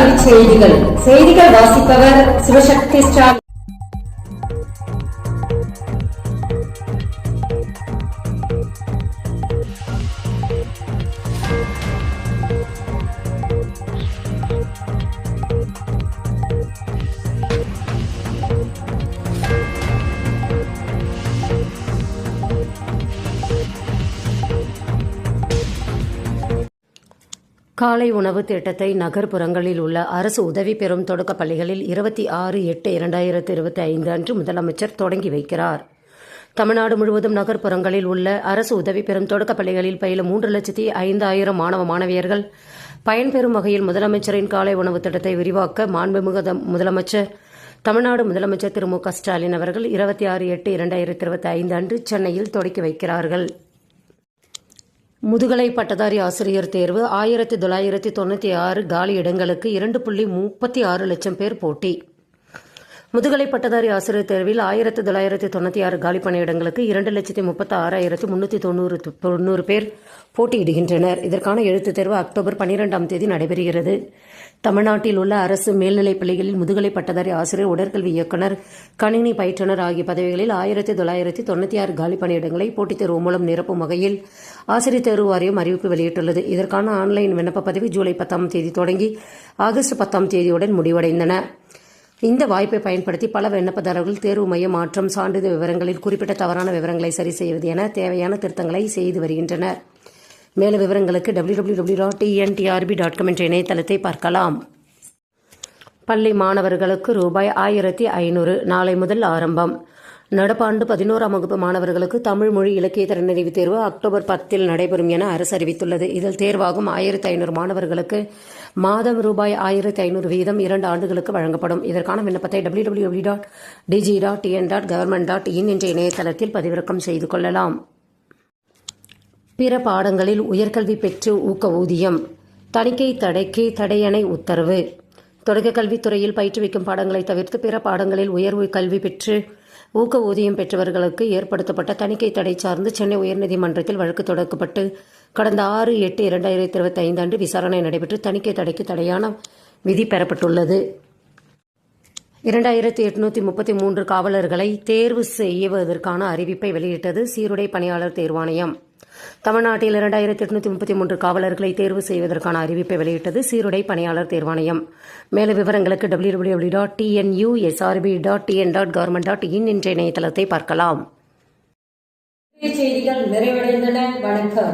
காலையில் செய்திகள் வாசிப்பவர் சிவசக்தி ஸ்டாலின். காலை உணவு திட்டத்தை நகர்ப்புறங்களில் உள்ள அரசு உதவி பெறும் தொடக்க பள்ளிகளில் 26/8/2025 அன்று முதலமைச்சர் தொடங்கி வைக்கிறார். தமிழ்நாடு முழுவதும் நகர்ப்புறங்களில் உள்ள அரசு உதவி பெறும் தொடக்க பள்ளிகளில் பயிலும் 3,05,000 மாணவ மாணவியர்கள் பயன்பெறும் வகையில் முதலமைச்சரின் காலை உணவு திட்டத்தை விரிவாக்க மாண்புமிகு முதலமைச்சர் தமிழ்நாடு முதலமைச்சர் திரு மு க ஸ்டாலின் அவர்கள் 26/8/2025 அன்று சென்னையில் தொடக்கி வைக்கிறார்கள். முதுகலை பட்டதாரி ஆசிரியர் தேர்வு 1996 காலி இடங்களுக்கு 2.36 லட்சம் பேர் போட்டி. முதுகலை பட்டதாரி ஆசிரியர் தேர்வில் 1996 காலி பணியிடங்களுக்கு 2,36,390 பேர் போட்டியிடுகின்றனர். இதற்கான எழுத்துத் தேர்வு அக்டோபர் 12ஆம் தேதி நடைபெறுகிறது. தமிழ்நாட்டில் உள்ள அரசு மேல்நிலைப் பள்ளிகளில் முதுகலை பட்டதாரி ஆசிரியர், உடற்கல்வி இயக்குனர், கணினி பயிற்றுனர் ஆகிய பதவிகளில் 1996 காலி பணியிடங்களை போட்டித் தேர்வு மூலம் நிரப்பும் வகையில் ஆசிரியர் தேர்வு வாரியம் அறிவிப்பு வெளியிட்டுள்ளது. இதற்கான ஆன்லைன் விண்ணப்ப பதிவு ஜூலை 10ஆம் தேதி தொடங்கி ஆகஸ்ட் 10ஆம் தேதியுடன் முடிவடைந்தன. இந்த வாய்ப்பை பயன்படுத்தி பல விண்ணப்பதாரர்கள் தேர்வு மைய மாற்றம், சான்றிதழ் விவரங்களில் குறிப்பிட்ட தவறான விவரங்களை சரி செய்வது என தேவையான திருத்தங்களை செய்து வருகின்றனர். மேலும் விவரங்களுக்கு www.tntrb.com என்ற இணையதளத்தை பார்க்கலாம். பள்ளி மாணவர்களுக்கு ரூ.1500 நாளை முதல் ஆரம்பம். நடப்பாண்டு 11ஆம் வகுப்பு மாணவர்களுக்கு தமிழ் மொழி இலக்கிய திறனறிவு தேர்வு அக்டோபர் 10இல் நடைபெறும் என அரசு அறிவித்துள்ளது. இதில் தேர்வாகும் 1500 மாணவர்களுக்கு மாதம் ரூ.1500 வீதம் 2 ஆண்டுகளுக்கு வழங்கப்படும். இதற்கான விண்ணப்பத்தை www.dg.tn.government.in என்ற இணையதளத்தில் பதிவிறக்கம் செய்து கொள்ளலாம். பிற பாடங்களில் உயர்கல்வி பெற்று ஊக்க ஊதியம். தணிக்கை தடைக்கு தடையணை உத்தரவு. தொடக்க கல்வித்துறையில் பயிற்றுவிக்கும் பாடங்களை தவிர்த்து பிற பாடங்களில் உயர்வு கல்வி பெற்று ஊக்க ஊதியம் பெற்றவர்களுக்கு ஏற்படுத்தப்பட்ட தணிக்கை தடை சார்ந்து சென்னை உயர்நீதிமன்றத்தில் வழக்கு தொடக்கப்பட்டு கடந்த 6/8/2025 அன்று விசாரணை நடைபெற்று தணிக்கை தடைக்கு தடையான விதி பெறப்பட்டுள்ளது. 2833 காவலர்களை தேர்வு செய்வதற்கான அறிவிப்பை வெளியிட்டது சீருடை பணியாளர் தேர்வாணையம். தமிழ்நாட்டில் 2833 காவலர்களை தேர்வு செய்வதற்கான அறிவிப்பை வெளியிட்டது சீருடை பணியாளர் தேர்வாணையம். மேலும் விவரங்களுக்கு www.tnusrb.tn.government.in என்ற இணையதளத்தை பார்க்கலாம். செய்திகள் நிறைவடைந்தன. வணக்கம்.